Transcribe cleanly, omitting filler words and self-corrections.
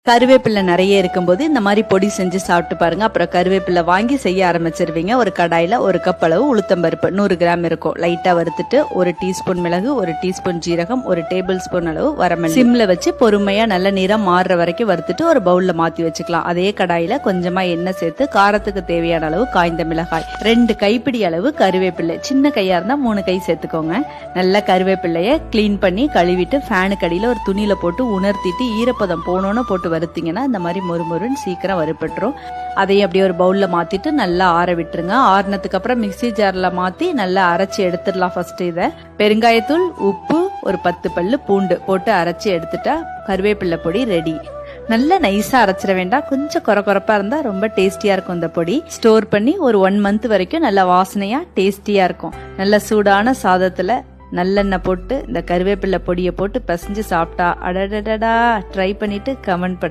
கருவேப்பிலை நிறைய இருக்கும்போது இந்த மாதிரி பொடி செஞ்சு சாப்பிட்டு பாருங்க. அப்புறம் கருவேப்பிலை வாங்கி செய்ய ஆரம்பிச்சிருவீங்க. ஒரு கடாயில 1 கப் அளவு உளுத்தம்பருப்பு 100 கிராம் இருக்கும். லைட்டா வறுத்துட்டு 1 டீஸ்பூன் மிளகு, 1 டீஸ்பூன் ஜீரகம், 1 டேபிள் ஸ்பூன் அளவு வரமல்லி சிம்ல வச்சு பொறுமையா நல்ல நிறம் மாறுற வரைக்கும் வறுத்துட்டு ஒரு பவுல்ல மாத்தி வச்சுக்கலாம். அதே கடாயில கொஞ்சமா எண்ணெய் சேர்த்து காரத்துக்கு தேவையான அளவு காய்ந்த மிளகாய், 2 கைப்பிடி அளவு கருவேப்பிலை, சின்ன கையா இருந்தா 3 கை சேர்த்துக்கோங்க. நல்ல கருவேப்பிள்ளைய கிளீன் பண்ணி கழுவிட்டு ஃபேனுக்கு அடியில ஒரு துணியில போட்டு உணர்த்திட்டு ஈரப்பதம் போனோன்னு போட்டு வறுத்தீங்கன்னா இந்த மாதிரி மொறுமொறுன்னு சீக்கிரம் வறுபட்டுரும். அதையும் அப்படியே ஒரு பவுல்ல மாத்திட்டு நல்லா ஆற விட்டுருங்க. ஆறுனதுக்கு அப்புறம் மிக்சி ஜார்ல மாத்தி நல்லா அரைச்சி எடுத்துடலாம். ஃபர்ஸ்ட் இதை பெருங்காயத்தூள், உப்பு, ஒரு 10 பல்லு பூண்டு போட்டு அரைச்சி எடுத்துட்டா கருவேப்பிலை பொடி ரெடி. நல்லா நைஸா அரைச்சிட வேண்டாம், கொஞ்சம் கொரப்பா இருந்தா ரொம்ப டேஸ்டியா இருக்கும். இந்த பொடி ஸ்டோர் பண்ணி ஒரு 1 மந்த் வரைக்கும் நல்ல வாசனையா டேஸ்டியா இருக்கும். நல்ல சூடான சாதத்துல நல்லெண்ணெய் போட்டு இந்த கருவேப்பிலை பொடியை போட்டு பசைஞ்சு சாப்பிட்டா அடடடடா. ட்ரை பண்ணிட்டு கமெண்ட் பண்ணுங்க.